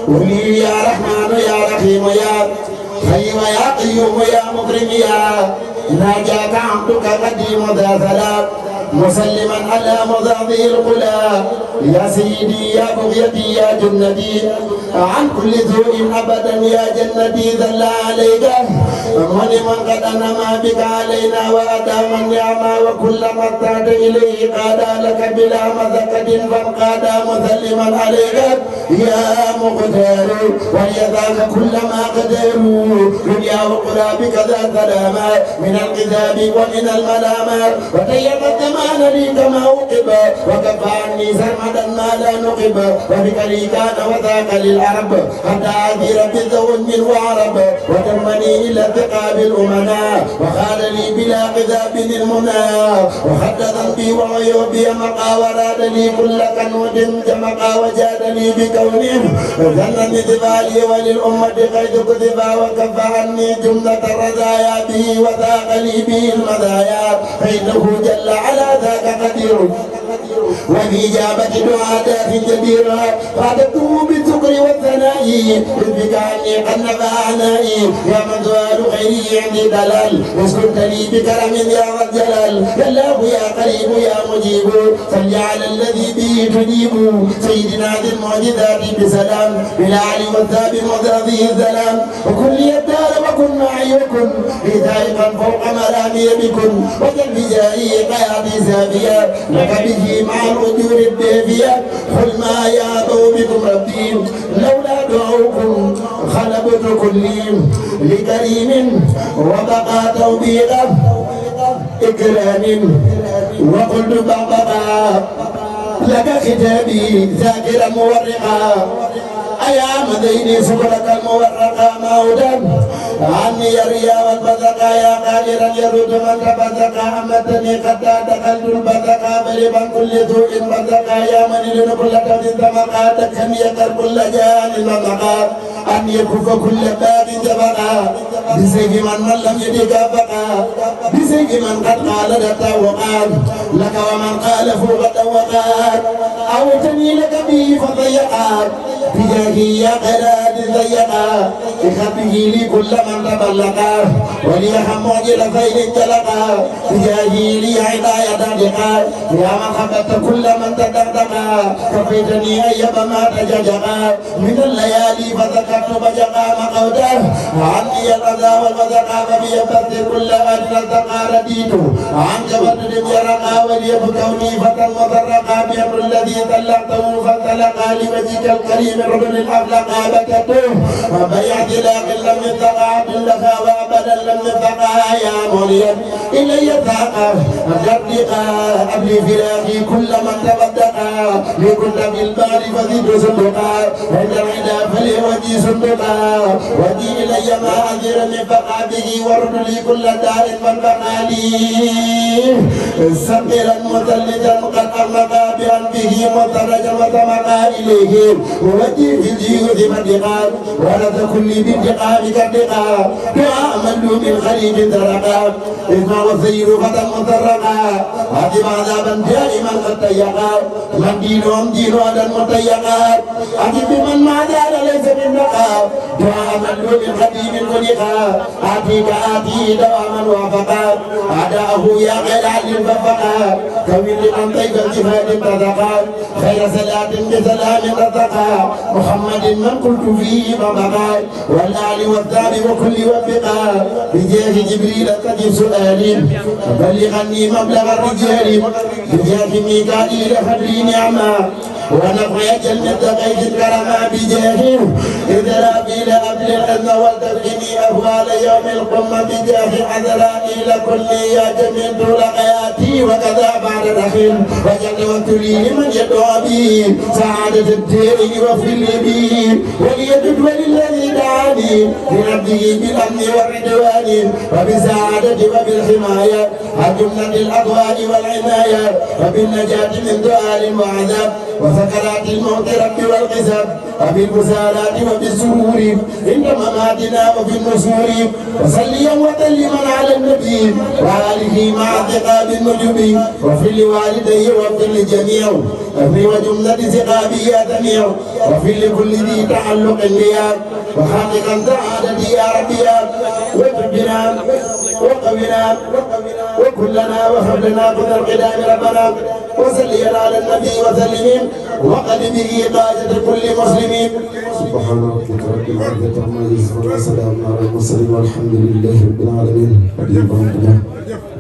ولي يا رحمن يا رحيم يا حي يا قيوم يا مكرم يا ناجاك عبدك قديم ذا ثلاث مسلما على مضاضي القلا يا سيدي يا بغيتي يا جنتي عن كل سوء ابدا يا جنتي ذل عليك من قد انما بك علينا واتى من نعما وكل ما احتاج اليه قاد لك بلا مذقه فانقاد مسلما عليك يا مقتدر وليذاك كل ما قدروا دنيا وقرى بك ذا سلاما من الكذاب ومن الملامات وتيم الزمان لي كما وقب وكفى عني سرمدا ما لا نقب وبك لي كان وذاك للعرب حتى اثير بذو من وعرب ودمني الى ثقاب الامناء وخال لي بلا كذاب المنى وحد ذنبي وعيوبي مقى وراد لي كل كنود جمقى وجاد لي بكونه ظن مثبالي وللامه قيد كذبا وكفى عني جمله الرزايا به وذاق لي به المزايا فانه جل على ذاك قدير وبإجابة دعاء جديرة فاتته بالذكر والثناء بك عني قد نفى عنائي يا من سؤال خيري عندي دلال واسكنت لي بكرم يا ذا الجلال يا الله يا قريب يا مجيب صل على الذي به تجيب سيدنا ذي المعجزات بسلام بالآل والثاب وذي السلام وكن لي الدار وكن معي وكن لي ذائقا فوق مرامي بكن وجل بجاهي قيادي سافيا لك به مع الأجور الدافية حلما يا بكم ربي لولا دعوكم خلبت كلي لكريم وبقى توبيقا إكرام وقلت بقى لك ختابي ذاكرا مورقا أيام ذيني سبلك المورقا مودا عني يريا والبذقا يا قادرا يرد من تبذقا أمتني قد دخلت البذقا بلبا كل سوء بذقا يا من لن كل تبذ تمقا تكني يكر كل جان ممقا أن يكف كل باب جبقا بسيف من لم يدك بقى بسيف من قد قال لتوقات لك ومن قال فوق توقات أوتني لك به فضيقات بجاهي يا قراد ضيقا بخطه لي كل من تبلقا وليحم معجل خير جلقا بجاهي لي عداية دقا يا من خبت كل من تدقدقا كفيتني أيب ما تججقا من الليالي فذكرت بجقا مقودا عني الأذى والوذقا فبيبت كل أجل التقى رديت عن جبت يرقا وليبكوني فتى مضرقا بأمر الذي طلقته فانطلقا لوجهك الكريم رجل الأخلاق بكته وبيعت لكن لم يتقع باللفا وأبدا لم يتقع يا مريم إلي ثاقا أجردقا قبل فراقي كل من تبدقا لكل بالبال فزد صدقا عند العدا فلوجي صدقا وجي إلي ما أذر من بقى به ورد لي كل دار من بقى لي سقيرا مثلجا قد أغمقا بأنفه مضطرجا وطمقا إليه ووجه في الجيوز مدقا ولد كل بانتقامك الدقا تعامل من خليج ترقا إذ والسير فتى مترقا عجب عذابا دائما قد تيقا من دينهم دين هذا المتيقا عجب من ما زال ليس بالنقا تعامل من خديم خلقا آتيك آتي دواما وافقا أعداءه يا غير عدل ففقا كوين لمن طيب الجهاد ارتزقا خير صلاة بسلام رزقا محمد من قلت فيه مبقى والآل والثاب وكل وفقا بجاه جبريل تجب سؤالي بلغني مبلغ الرجال بجاه ميكائيل حبلي نعما ونفعي جنة قيد الكرما بجاه إذا رابيل أبل الأذن والتبغني أهوال يوم القمة بجاه عذرائيل كلي يا جميل طول حياتي وكذا بعد الأخير وجل وابتلي لمن يدعو بي سعادة الدين وفي لي وليدد وللذي دعاني لنبذه بالأمن والردوان وبسعادة وبالحماية عن جملة الأضواء والعناية وبالنجاة من دعاء وعذاب وسكرات الموت رب والقسم وبالبسالات وبالسرور عند مماتنا وفي النسور وصليا وسلما على النبي وآله مع ثقاب النجوم وفي لوالديه وفي للجميع وفي وجملة ثقابه يا سميع وفي لكل ذي تعلق بيا وخالقا سعادتي يا ربي وتبنا وقونا وكلنا وهب كل القدام ربنا وسليا على النبي وسلم وقد به قاده كل مسلم. سبحان ربك رب العزة عما يصفون وسلام على المرسلين والحمد لله رب العالمين.